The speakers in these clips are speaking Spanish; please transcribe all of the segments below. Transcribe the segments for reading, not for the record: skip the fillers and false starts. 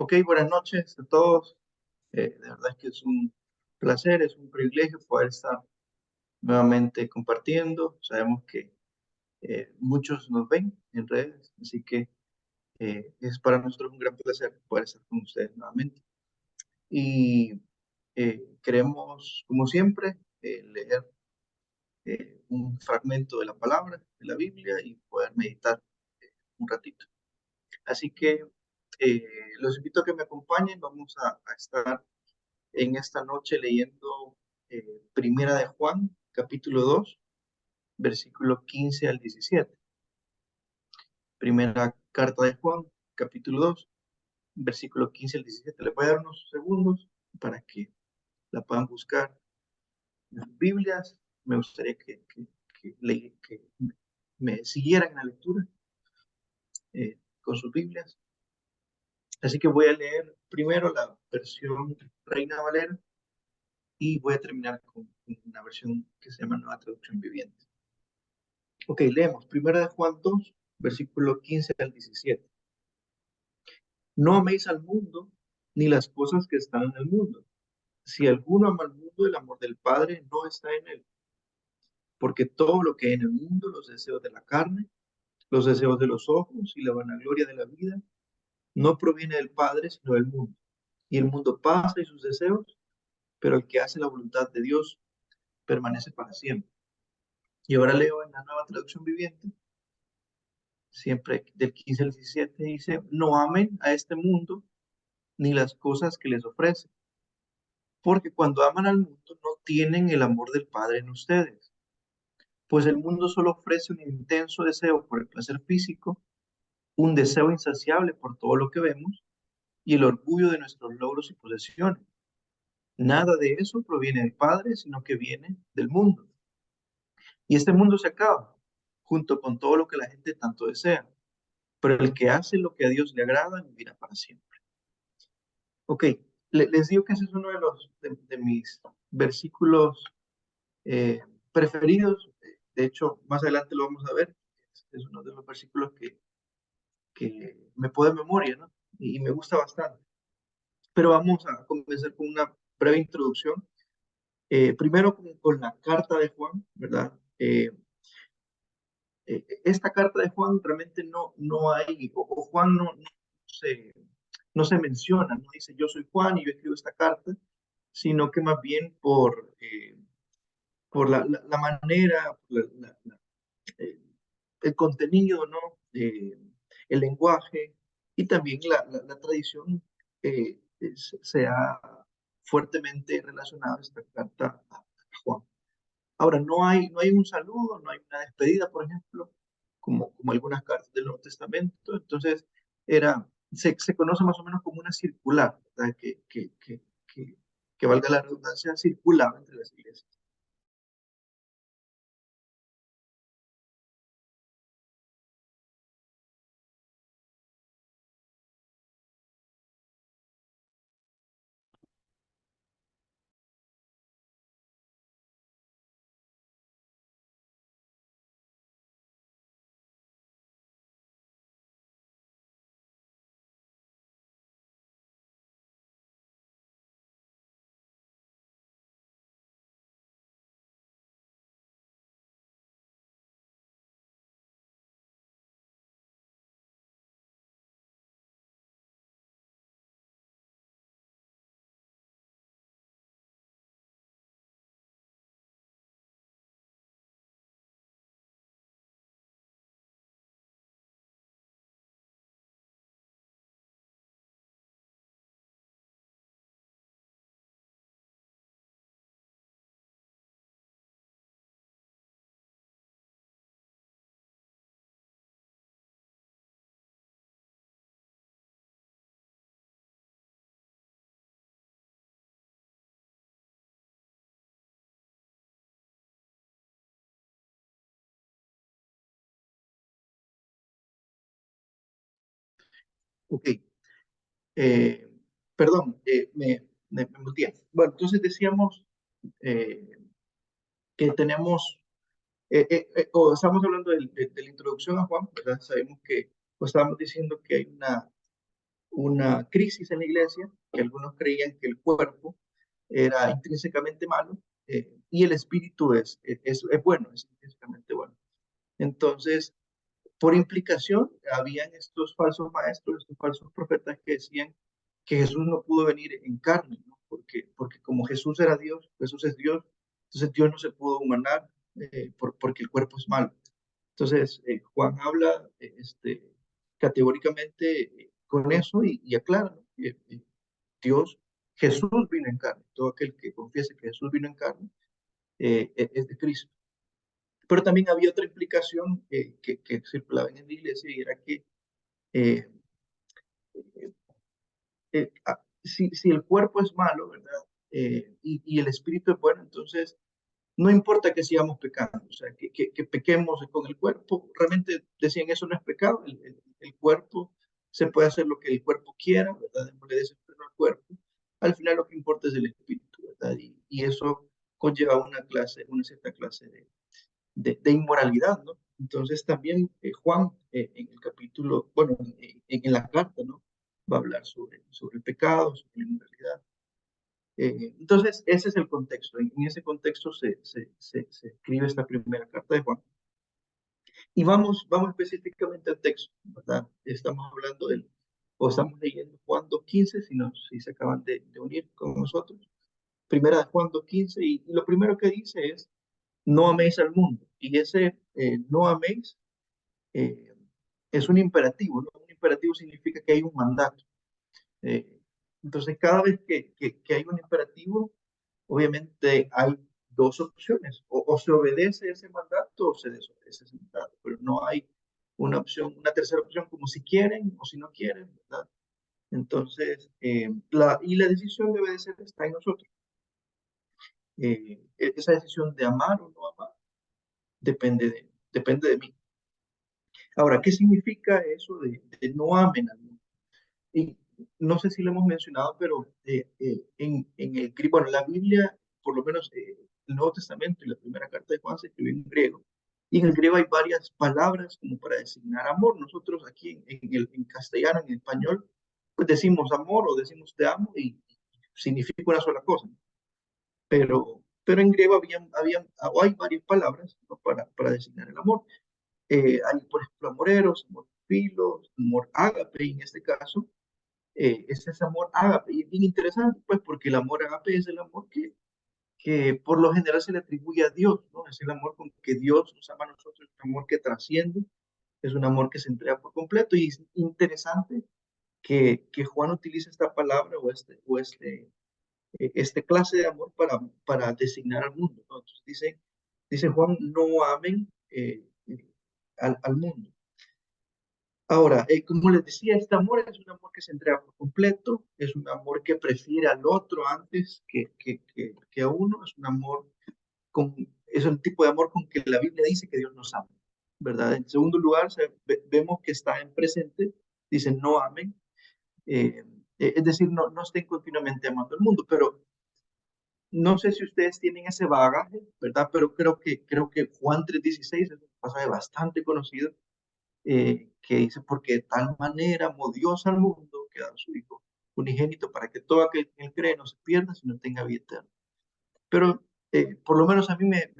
Ok, buenas noches a todos. De verdad es que es un placer, es un privilegio poder estar nuevamente compartiendo. Sabemos que muchos nos ven en redes, así que es para nosotros un gran placer poder estar con ustedes nuevamente. Y queremos, como siempre, leer un fragmento de la palabra, de la Biblia, y poder meditar un ratito. Así que los invito a que me acompañen. Vamos a estar en esta noche leyendo Primera de Juan, capítulo 2, versículo 15 al 17. Primera carta de Juan, capítulo 2, versículo 15 al 17. Les voy a dar unos segundos para que la puedan buscar en las Biblias. Me gustaría que me siguieran en la lectura con sus Biblias. Así que voy a leer primero la versión Reina Valera y voy a terminar con una versión que se llama Nueva Traducción Viviente. Ok, leemos. Primera de Juan 2, versículo 15 al 17. No améis al mundo, ni las cosas que están en el mundo. Si alguno ama al mundo, el amor del Padre no está en él. Porque todo lo que hay en el mundo, los deseos de la carne, los deseos de los ojos y la vanagloria de la vida, no proviene del Padre, sino del mundo. Y el mundo pasa y sus deseos, pero el que hace la voluntad de Dios permanece para siempre. Y ahora leo en la Nueva Traducción Viviente, siempre del 15 al 17, dice: no amen a este mundo ni las cosas que les ofrece, porque cuando aman al mundo no tienen el amor del Padre en ustedes, pues el mundo solo ofrece un intenso deseo por el placer físico, un deseo insaciable por todo lo que vemos y el orgullo de nuestros logros y posesiones. Nada de eso proviene del Padre, sino que viene del mundo. Y este mundo se acaba, junto con todo lo que la gente tanto desea, pero el que hace lo que a Dios le agrada vivirá para siempre. Ok, les digo que ese es uno de mis versículos eh, preferidos. De hecho, más adelante lo vamos a ver. Es uno de los versículos que me puedo de memoria, ¿no? Y me gusta bastante. Pero vamos a comenzar con una breve introducción. Primero con la carta de Juan, ¿verdad? Esta carta de Juan realmente no hay, o Juan se, no se menciona, no dice yo soy Juan y yo escribo esta carta, sino que más bien por la manera, eh, el contenido, ¿no? El lenguaje y también la tradición se ha fuertemente relacionado esta carta a Juan. Ahora, no hay un saludo, no hay una despedida, por ejemplo, como algunas cartas del Nuevo Testamento. Entonces, se conoce más o menos como una circular, ¿verdad? Que valga la redundancia, circulaba entre las iglesias. Ok, eh, perdón, me muteé. Bueno, entonces decíamos eh, que tenemos, o estamos hablando de la introducción a Juan, ¿verdad? Sabemos que, o estábamos diciendo que hay una crisis en la iglesia, que algunos creían que el cuerpo era intrínsecamente malo y el espíritu es bueno, es intrínsecamente bueno. Entonces, por implicación, habían estos falsos maestros, estos falsos profetas que decían que Jesús no pudo venir en carne, ¿no? Porque como Jesús era Dios, Jesús es Dios, entonces Dios no se pudo humanar porque el cuerpo es malo. Entonces, Juan habla categóricamente con eso y aclara, ¿no? Dios, Jesús vino en carne. Todo aquel que confiese que Jesús vino en carne es de Cristo. Pero también había otra implicación que circulaba en la iglesia y era que eh, si el cuerpo es malo, ¿verdad? Y el espíritu es bueno, entonces no importa que sigamos pecando, o sea, que pequemos con el cuerpo, realmente decían eso no es pecado, el cuerpo se puede hacer lo que el cuerpo quiera, ¿verdad? Démosle desenfreno al cuerpo, al final lo que importa es el espíritu, ¿verdad? Y eso conlleva una cierta clase de inmoralidad, ¿no? Entonces también Juan en el capítulo, bueno, en la carta, ¿no? Va a hablar sobre el pecado, sobre la inmoralidad. Entonces, ese es el contexto. En ese contexto se escribe esta primera carta de Juan. Y vamos específicamente al texto, ¿verdad? Estamos hablando o estamos leyendo Juan 2:15, si se acaban de unir con nosotros. Primera de Juan 2:15, y lo primero que dice es, no améis al mundo. Y ese no améis eh, es un imperativo, ¿no? Un imperativo significa que hay un mandato. Eh, entonces, cada vez que hay un imperativo, obviamente hay dos opciones, o se obedece ese mandato o se desobedece ese mandato, pero no hay una opción, una tercera opción como si quieren o si no quieren, ¿verdad? Entonces, la decisión de obedecer está en nosotros. Esa decisión de amar o no amar depende de mí. Ahora, ¿qué significa eso de no amen al mundo? Y no sé si lo hemos mencionado, pero en el griego, bueno, la Biblia, por lo menos el Nuevo Testamento y la primera carta de Juan se escribió en griego. Y en el griego hay varias palabras como para designar amor. Nosotros aquí en castellano, en español, pues decimos amor o decimos te amo y significa una sola cosa. Pero en griego o hay varias palabras, ¿no? para designar el amor. Hay, por ejemplo, amoreros, amor filos, amor ágape, en este caso es ese amor ágape. Y es bien interesante, pues, porque el amor ágape es el amor que por lo general se le atribuye a Dios, ¿no? Es el amor con que Dios nos ama a nosotros, es un amor que trasciende, es un amor que se entrega por completo. Y es interesante que Juan utilice esta palabra este clase de amor para designar al mundo, ¿no? Entonces dice Juan, no amen al mundo. Ahora, como les decía, este amor es un amor que se entrega por completo, es un amor que prefiere al otro antes que a uno, es un amor es el tipo de amor con que la Biblia dice que Dios nos ama, ¿verdad? En segundo lugar, vemos que está en presente, dice no amen, eh, es decir, no estén continuamente amando al mundo, pero no sé si ustedes tienen ese bagaje, ¿verdad? Pero creo que Juan 3:16 es un pasaje bastante conocido que dice, porque de tal manera amó Dios al mundo que ha dado a su Hijo unigénito para que todo aquel que en él cree no se pierda, sino tenga vida eterna. Pero por lo menos a mí me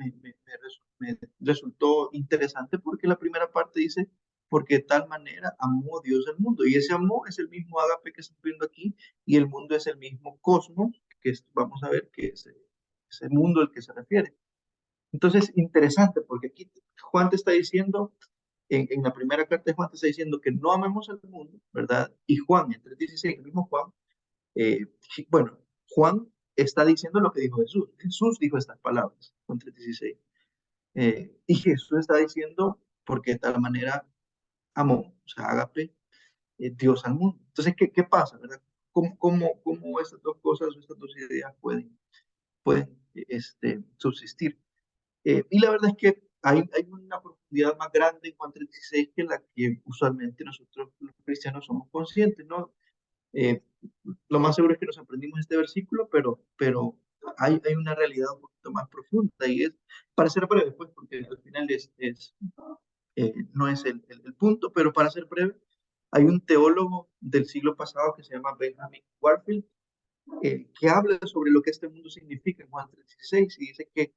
resultó interesante porque la primera parte dice, porque de tal manera amó Dios al mundo. Y ese amor es el mismo ágape que estamos viendo aquí y el mundo es el mismo cosmos, vamos a ver que es el mundo al que se refiere. Entonces, interesante, porque aquí Juan te está diciendo, en la primera carta de Juan te está diciendo que no amemos al mundo, ¿verdad? Y Juan, en 3:16, el mismo Juan, bueno, Juan está diciendo lo que dijo Jesús. Jesús dijo estas palabras, Juan 3:16. Y Jesús está diciendo, porque de tal manera amó, o sea, ágape, Dios al mundo. Entonces, ¿qué pasa, verdad? ¿Cómo estas dos cosas, estas dos ideas pueden subsistir? Y la verdad es que hay una profundidad más grande en Juan 3:16 que la que usualmente nosotros los cristianos somos conscientes, ¿no? Eh, lo más seguro es que nos aprendimos este versículo, pero hay una realidad un poquito más profunda y es, para ser breve, pues, porque al final no es el punto, pero para ser breve, Hay un teólogo del siglo pasado que se llama Benjamin Warfield, que habla sobre lo que este mundo significa en Juan 3:16 y dice que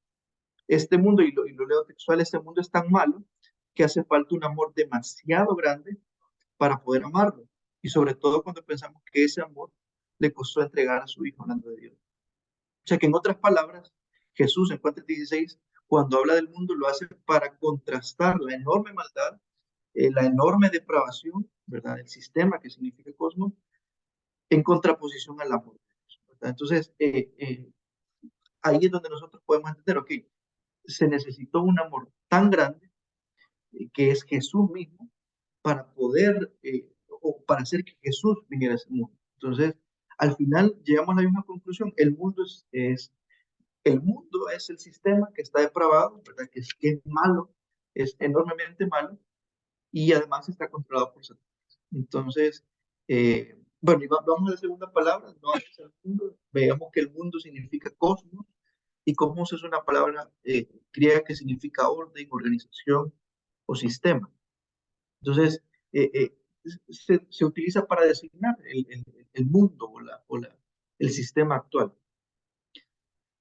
este mundo, y lo leo textual, este mundo es tan malo que hace falta un amor demasiado grande para poder amarlo. Y sobre todo cuando pensamos que ese amor le costó entregar a su hijo, hablando de Dios. O sea que en otras palabras, Jesús en Juan 3:16, cuando habla del mundo, lo hace para contrastar la enorme maldad, la enorme depravación, ¿verdad? El sistema que significa cosmos, en contraposición al amor de Dios, ¿verdad? Entonces, ahí es donde nosotros podemos entender, ok, se necesitó un amor tan grande, que es Jesús mismo, para poder, o para hacer que Jesús viniera a ese mundo. Entonces, al final llegamos a la misma conclusión, el mundo es el sistema que está depravado, ¿verdad? Que es malo, es enormemente malo, y además está controlado por Satanás. Entonces, bueno, y vamos a la segunda palabra, no es el mundo. Veamos que el mundo significa cosmos, y cosmos es una palabra griega que significa orden, organización o sistema. Entonces, se utiliza para designar el mundo el sistema actual.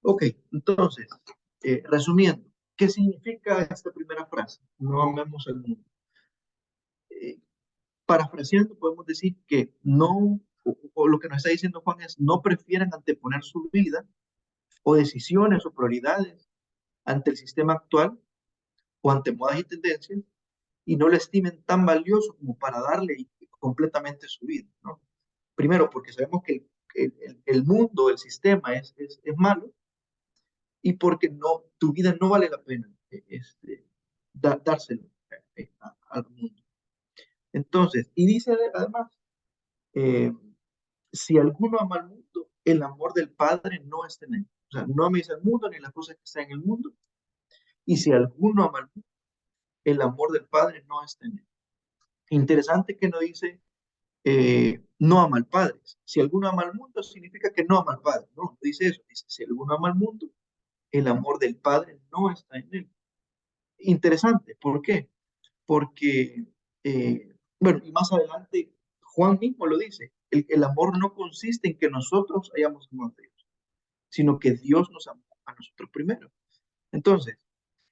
Ok, entonces, resumiendo, ¿qué significa esta primera frase? No amemos al mundo. Eh, Parafraseando, podemos decir que no, o lo que nos está diciendo Juan es, no prefieran anteponer su vida o decisiones o prioridades ante el sistema actual o ante modas y tendencias, y no lo estimen tan valioso como para darle completamente su vida, ¿no? Primero, porque sabemos que el mundo, el sistema es malo, y porque no, tu vida no vale la pena dárselo al mundo. Entonces, y dice además, eh, si alguno ama al mundo, el amor del Padre no está en él. O sea, no améis al mundo ni las cosas que están en el mundo. Y si alguno ama al mundo, el amor del Padre no está en él. Interesante que no dice, no ama al Padre. Si alguno ama al mundo, significa que no ama al Padre. No dice eso. Dice, si alguno ama al mundo, el amor del Padre no está en él. Interesante. ¿Por qué? Porque, bueno, y más adelante Juan mismo lo dice, el amor no consiste en que nosotros hayamos amado a Dios, sino que Dios nos amó a nosotros primero. Entonces,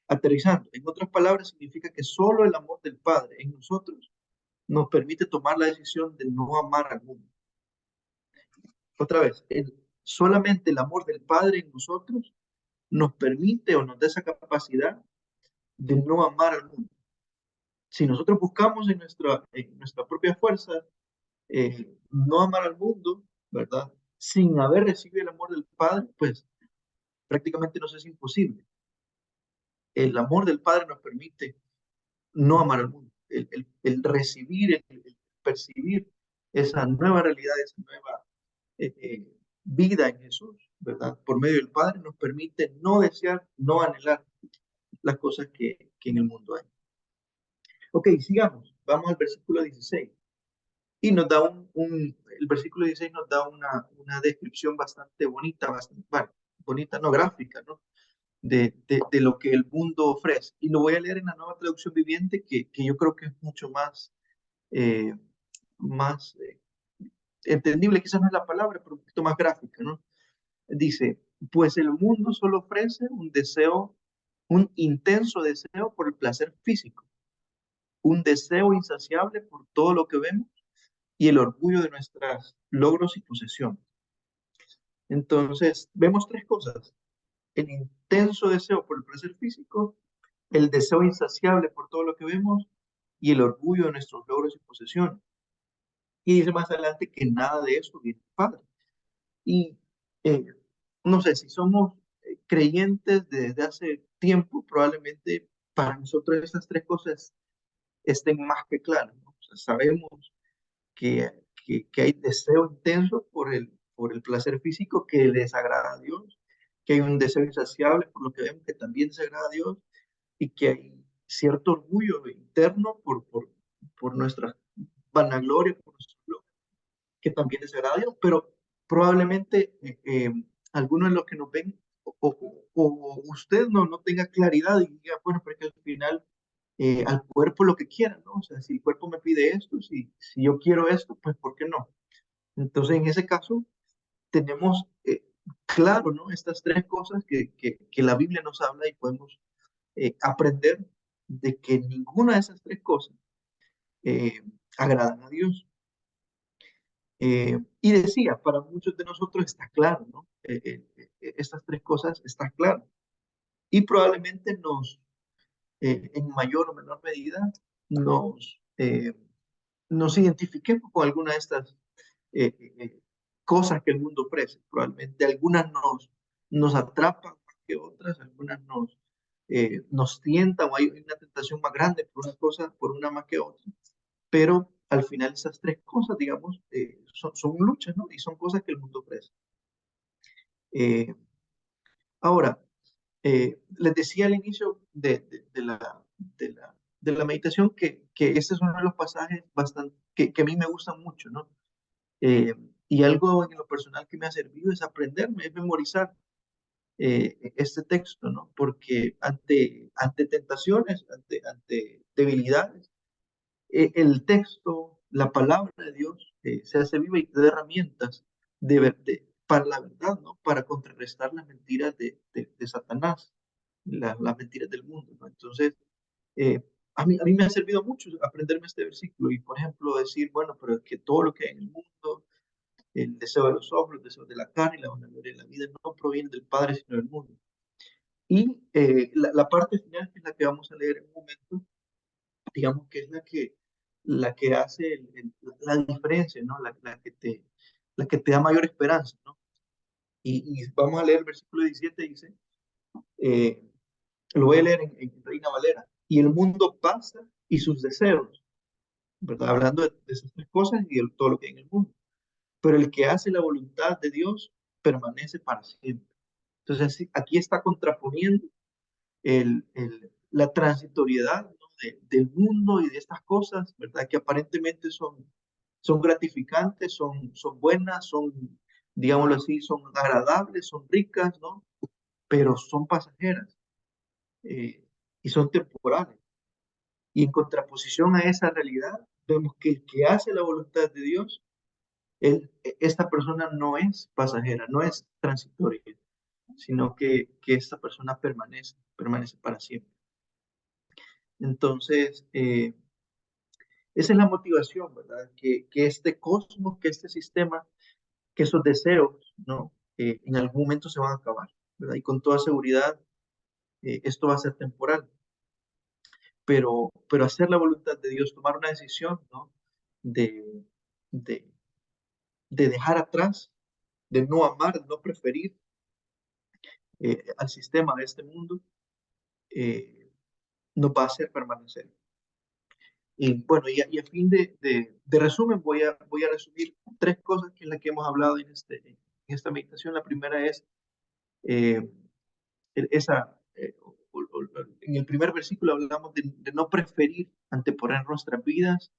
aterrizando, en otras palabras, significa que solo el amor del Padre en nosotros nos permite tomar la decisión de no amar al mundo. Otra vez, solamente el amor del Padre en nosotros nos permite o nos da esa capacidad de no amar al mundo. Si nosotros buscamos en nuestra propia fuerza no amar al mundo, ¿verdad? Sin haber recibido el amor del Padre, pues prácticamente nos es imposible. El amor del Padre nos permite no amar al mundo, el recibir, el percibir esa nueva realidad, esa nueva vida en Jesús, ¿verdad? Por medio del Padre nos permite no desear, no anhelar las cosas que en el mundo hay. Ok, sigamos. Vamos al versículo 16. Y nos da el versículo 16 nos da una descripción bastante bonita, bastante, bueno, bonita, no gráfica, ¿no? De lo que el mundo ofrece. Y lo voy a leer en la nueva traducción viviente, que yo creo que es mucho eh, más entendible, quizás no es la palabra, pero un poquito más gráfica, ¿no? Dice, pues el mundo solo ofrece un deseo, un intenso deseo por el placer físico, un deseo insaciable por todo lo que vemos y el orgullo de nuestros logros y posesiones. Entonces, vemos tres cosas. El intenso deseo por el placer físico, el deseo insaciable por todo lo que vemos y el orgullo de nuestros logros y posesiones. Y dice más adelante que nada de eso viene del Padre. Y eh, no sé, si somos creyentes desde hace tiempo, probablemente para nosotros estas tres cosas estén más que claras, ¿no? O sea, sabemos que, que hay deseo intenso por el placer físico que les agrada a Dios, que hay un deseo insaciable por lo que vemos que también desagrada a Dios, y que hay cierto orgullo interno por nuestra vanagloria, por nuestro logro, que también desagrada a Dios, pero probablemente algunos de los que nos ven o usted no tenga claridad y diga, bueno, porque al final al cuerpo lo que quiera, ¿no? O sea, si el cuerpo me pide esto, si yo quiero esto, pues ¿por qué no? Entonces, en ese caso, tenemos claro, ¿no? Estas tres cosas que la Biblia nos habla y podemos aprender de que ninguna de esas tres cosas eh, agradan a Dios. Y decía, para muchos de nosotros está claro, ¿no? Estas tres cosas están claras. Y probablemente en mayor o menor medida, nos identifiquemos con alguna de estas eh, cosas que el mundo ofrece. Probablemente algunas nos atrapan más que otras, algunas nos tientan o hay una tentación más grande por una cosa, por una más que otra. Pero al final esas tres cosas, digamos, son luchas, ¿no? Y son cosas que el mundo ofrece. Eh, Ahora, les decía al inicio de la meditación que este es uno de los pasajes bastante, que a mí me gustan mucho, ¿no? Y algo en lo personal que me ha servido es aprenderme, es memorizar este texto, ¿no? Porque ante tentaciones, ante debilidades, el texto, la palabra de Dios, se hace viva y te da herramientas para la verdad, ¿no? Para contrarrestar las mentiras de Satanás, las mentiras del mundo, ¿no? Entonces, eh, a mí me ha servido mucho aprenderme este versículo y, por ejemplo, decir, bueno, pero es que todo lo que hay en el mundo, el deseo de los ojos, el deseo de la carne, la vanagloria de la vida, no proviene del Padre, sino del mundo. Y la parte final, que es la que vamos a leer en un momento, digamos que es la que hace la diferencia, ¿no? La que te da mayor esperanza, ¿no? Y vamos a leer el versículo 17, dice, eh, lo voy a leer en Reina Valera, y el mundo pasa y sus deseos, ¿verdad? Hablando de esas tres cosas y de todo lo que hay en el mundo. Pero el que hace la voluntad de Dios permanece para siempre. Entonces, sí, aquí está contraponiendo la transitoriedad, ¿no? del mundo y de estas cosas, ¿verdad? Que aparentemente son gratificantes, son buenas, digámoslo así, son agradables, son ricas, ¿no? Pero son pasajeras y son temporales. Y en contraposición a esa realidad, vemos que el que hace la voluntad de Dios, esta persona no es pasajera, no es transitoria, sino que esta persona permanece para siempre. Entonces, esa es la motivación, ¿verdad? Que este cosmos, que este sistema, que esos deseos, ¿no? En algún momento se van a acabar, ¿verdad? Y con toda seguridad, esto va a ser temporal. Pero hacer la voluntad de Dios, tomar una decisión, ¿no? De, de, de dejar atrás, de no amar, de no preferir al sistema de este mundo, eh, nos va a hacer permanecer. Y bueno, y a fin de resumen, voy a resumir tres cosas que es la que hemos hablado en esta meditación. La primera es eh, en el primer versículo hablamos de no preferir anteponer nuestras vidas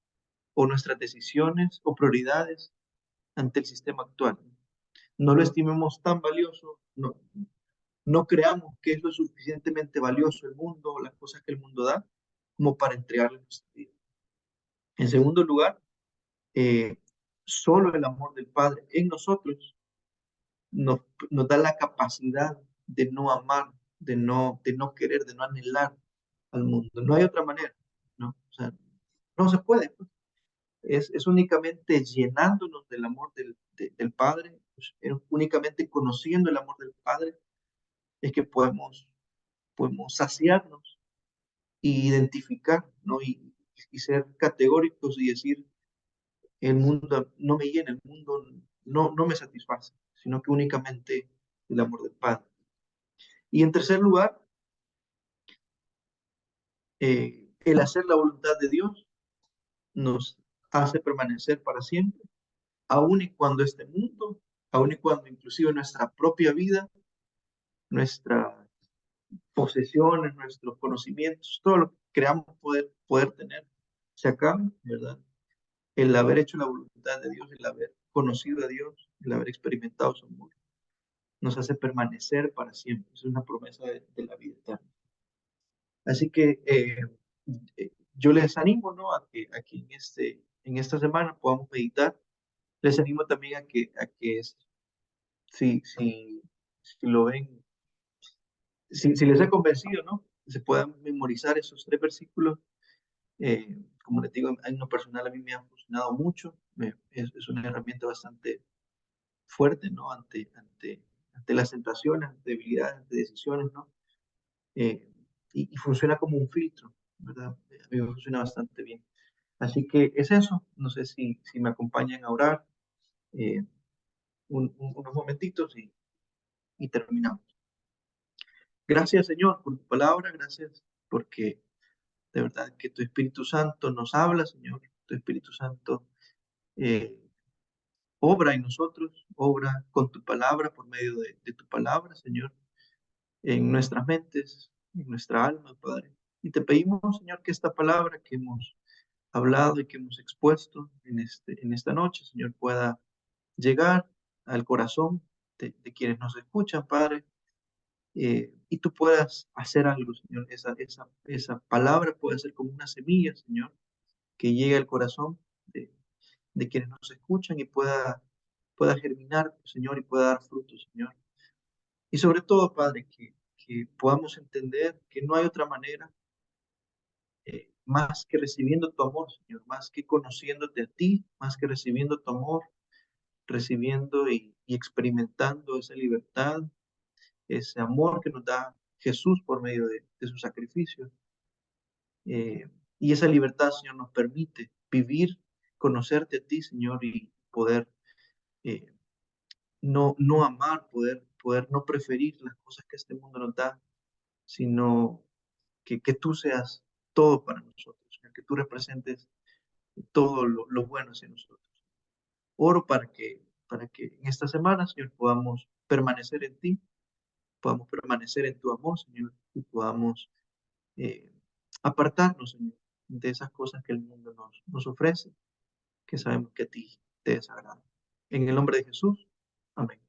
o nuestras decisiones o prioridades ante el sistema actual. No lo estimemos tan valioso, no creamos que es lo suficientemente valioso el mundo o las cosas que el mundo da como para entregarle nuestra vida. En segundo lugar, eh, solo el amor del Padre en nosotros nos, nos da la capacidad de no amar, de no querer, de no anhelar al mundo. No hay otra manera, ¿no? O sea, no se puede, pues. Es únicamente llenándonos del amor del Padre, pues, es únicamente conociendo el amor del Padre, es que podemos saciarnos e identificar, ¿no? Y ser categóricos y decir, el mundo no me llena, el mundo no me satisface, sino que únicamente el amor del Padre. Y en tercer lugar, el hacer la voluntad de Dios nos hace permanecer para siempre, aun y cuando este mundo, aun y cuando inclusive nuestra propia vida, nuestras posesiones, nuestros conocimientos, todo lo que creamos poder tener, se acabe, ¿verdad? El haber hecho la voluntad de Dios, el haber conocido a Dios, el haber experimentado su amor, nos hace permanecer para siempre. Es una promesa de la vida eterna. Así que yo les animo, ¿no? A que en esta semana podamos meditar. Les animo también si lo ven, si les ha convencido, ¿no? Se puedan memorizar esos 3 versículos. Como les digo, en lo personal a mí me ha funcionado mucho. Es una herramienta bastante fuerte, ¿no? Ante las tentaciones, ante debilidades, ante decisiones, ¿no? Eh, y funciona como un filtro, ¿verdad? A mí me funciona bastante bien. Así que es eso. No sé si me acompañan a orar eh, unos momentitos y terminamos. Gracias, Señor, por tu palabra. Gracias porque de verdad que tu Espíritu Santo nos habla, Señor. Tu Espíritu Santo eh, obra en nosotros, obra con tu palabra, por medio de tu palabra, Señor, en nuestras mentes, en nuestra alma, Padre. Y te pedimos, Señor, que esta palabra que hemos hablado y que hemos expuesto en esta noche, Señor, pueda llegar al corazón de quienes nos escuchan, Padre, y tú puedas hacer algo, Señor. Esa palabra puede ser como una semilla, Señor, que llegue al corazón de quienes nos escuchan y pueda germinar, Señor, y pueda dar frutos, Señor. Y sobre todo, Padre, que podamos entender que no hay otra manera más que recibiendo tu amor, Señor, más que conociéndote a ti, más que recibiendo tu amor, recibiendo y experimentando esa libertad, ese amor que nos da Jesús por medio de su sacrificio. Y esa libertad, Señor, nos permite vivir, conocerte a ti, Señor, y poder eh, no amar, poder no preferir las cosas que este mundo nos da, sino que tú seas todo para nosotros, Señor, que tú representes todo lo bueno hacia nosotros. Oro para que en esta semana, Señor, podamos permanecer en ti, podamos permanecer en tu amor, Señor, y podamos eh, apartarnos, Señor, de esas cosas que el mundo nos ofrece, que sabemos que a ti te desagrada. En el nombre de Jesús, amén.